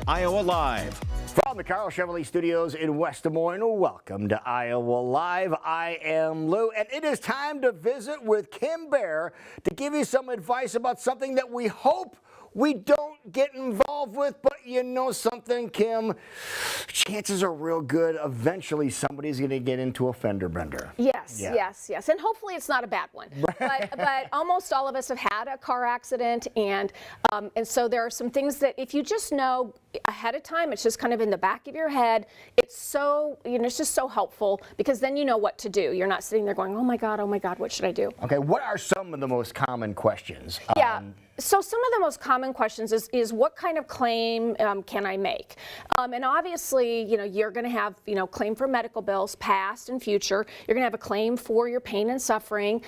Iowa Live. From the Carl Chevrolet Studios in West Des Moines, welcome to Iowa Live. I am Lou, and it is time to visit with Kim Baer to give you some advice about something that we hope we don't get involved with, but you know something, Kim? Chances are real good eventually somebody's going to get into a fender bender. Yes, yes. And hopefully it's not a bad one. But almost all of us have had a car accident, and so there are some things that if you just know ahead of time, it's just kind of in the back of your head, it's so, it's just so helpful because then you know what to do. You're not sitting there going, oh my God, what should I do? Okay, what are some of the most common questions? So some of the most common questions is what kind of claim can I make? And obviously, you're going to have, claim for medical bills, past and future. You're going to have a claim for your pain and suffering.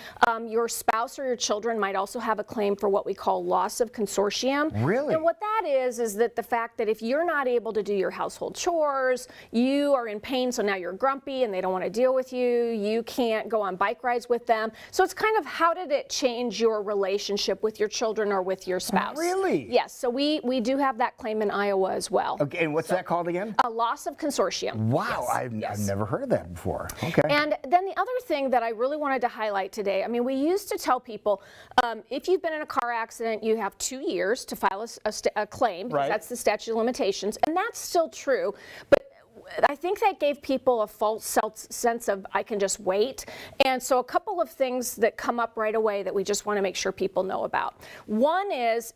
Your spouse or your children might also have a claim for what we call loss of consortium. Really? And what that is that the fact that if you're not able to do your household chores, you are in pain, so now you're grumpy and they don't want to deal with you. You can't go on bike rides with them. So it's kind of how did it change your relationship with your children or with your spouse? Really? Yes. So we do have that claim in Iowa as well. Okay, and what's that called again? A loss of consortium. Wow, Yes. I've never heard of that before. Okay. And then the other thing that I really wanted to highlight today, we used to tell people, if you've been in a car accident, you have 2 years to file a claim, because that's the statute of limitations, and that's still true. But I think that gave people a false sense of I can just wait. And so a couple of things that come up right away that we just want to make sure people know about. One is,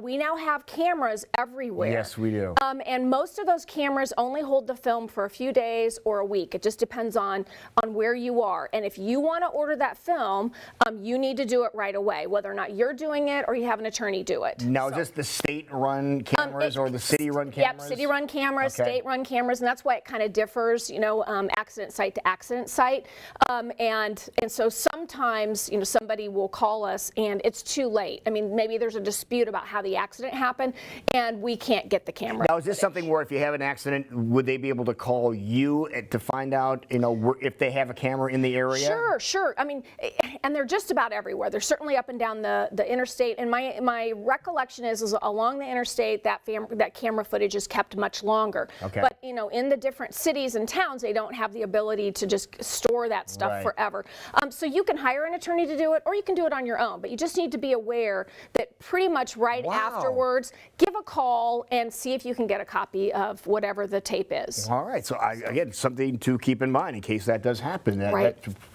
we now have cameras everywhere. Yes, we do. And most of those cameras only hold the film for a few days or a week. It just depends on where you are. And if you want to order that film, you need to do it right away, whether or not you're doing it or you have an attorney do it. Now, is this the state-run cameras or the city-run cameras? Yep, city-run cameras, state-run cameras, and that's why it kind of differs, accident site to accident site. And so sometimes, somebody will call us and it's too late. Maybe there's a dispute about how the accident happened and we can't get the camera. Now, is this something where if you have an accident, would they be able to call you to find out, if they have a camera in the area? Sure. And they're just about everywhere. They're certainly up and down the interstate. And my recollection is along the interstate, that camera footage is kept much longer. Okay. But, in the different cities and towns, they don't have the ability to just store that stuff forever. So you can hire an attorney to do it, or you can do it on your own. But you just need to be aware that pretty much afterwards, give a call and see if you can get a copy of whatever the tape is. All right. So again, something to keep in mind in case that does happen.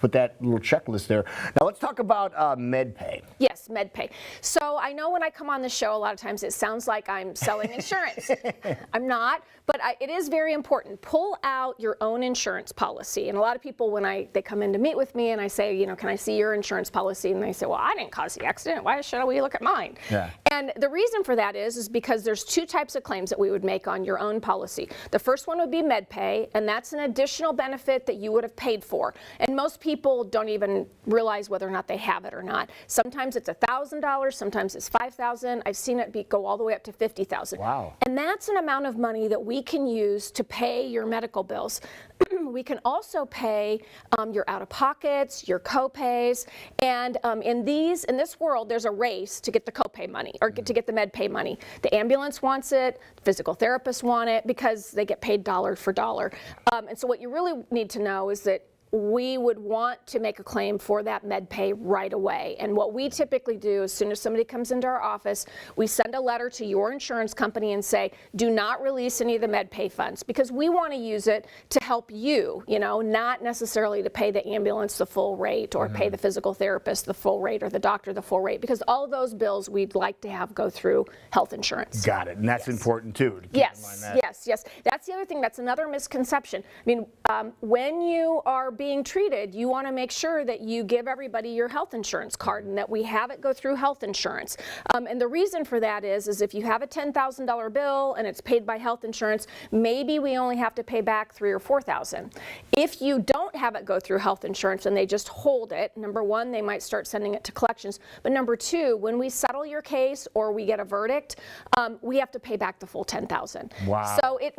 Put that little checklist there. Now let's talk about MedPay. Yes, MedPay. So I know when I come on the show, a lot of times it sounds like I'm selling insurance. I'm not, but it is very important. Pull out your own insurance policy. And a lot of people, when they come in to meet with me and I say, can I see your insurance policy? And they say, well, I didn't cause the accident. Why should we look at mine? Yeah. And the reason for that is because there's two types of claims that we would make on your own policy. The first one would be MedPay, and that's an additional benefit that you would have paid for. And most people don't even realize whether or not they have it or not. Sometimes it's $1,000, sometimes it's $5,000. I've seen it go all the way up to $50,000. Wow. And that's an amount of money that we can use to pay your medical bills. We can also pay your out-of-pockets, your co-pays, and in this world, there's a race to get the co-pay money or to get the MedPay money. The ambulance wants it, physical therapists want it because they get paid dollar for dollar. And so what you really need to know is that we would want to make a claim for that MedPay right away. And what we typically do, as soon as somebody comes into our office, we send a letter to your insurance company and say, do not release any of the MedPay funds, because we want to use it to help you, not necessarily to pay the ambulance the full rate or pay the physical therapist the full rate or the doctor the full rate, because all of those bills we'd like to have go through health insurance. Got it. And that's important too. Yes. That's the other thing. That's another misconception. When you are being treated, you want to make sure that you give everybody your health insurance card and that we have it go through health insurance. And the reason for that is if you have a $10,000 bill and it's paid by health insurance, maybe we only have to pay back $3,000 or $4,000. If you don't have it go through health insurance and they just hold it, number one, they might start sending it to collections. But number two, when we settle your case or we get a verdict, we have to pay back the full $10,000. Wow. So it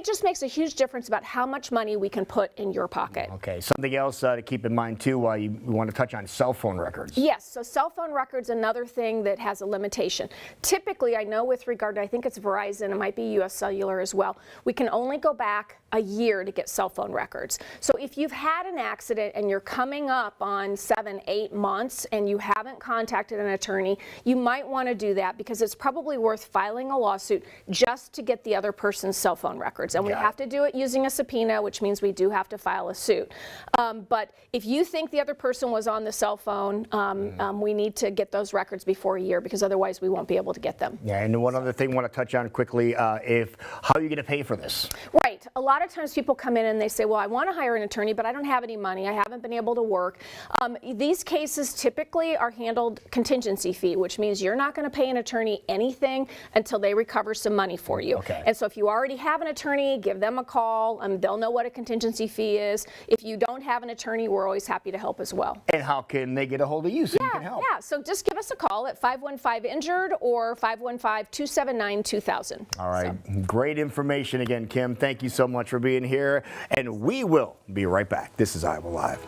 just makes a huge difference about how much money we can put in your pocket. Okay, something else to keep in mind too while you want to touch on cell phone records. Yes, so cell phone records, another thing that has a limitation. Typically, I know with regard to, I think it's Verizon, it might be US Cellular as well, we can only go back a year to get cell phone records. So if you've had an accident and you're coming up on 7, 8 months and you haven't contacted an attorney, you might want to do that because it's probably worth filing a lawsuit just to get the other person's cell phone records. And we have to do it using a subpoena, which means we do have to file a suit. But if you think the other person was on the cell phone, we need to get those records before a year because otherwise we won't be able to get them. Yeah, and one other thing I want to touch on quickly, how are you going to pay for this? Right. A lot of times people come in and they say, well, I want to hire an attorney, but I don't have any money. I haven't been able to work. These cases typically are handled contingency fee, which means you're not going to pay an attorney anything until they recover some money for you. Okay. And so if you already have an attorney, give them a call. They'll know what a contingency fee is. If you don't have an attorney, we're always happy to help as well. And how can they get a hold of you so you can help? Yeah, so just give us a call at 515-INJURED or 515-279-2000. All right, great information again, Kim. Thank you so much for being here, and we will be right back. This is Iowa Live.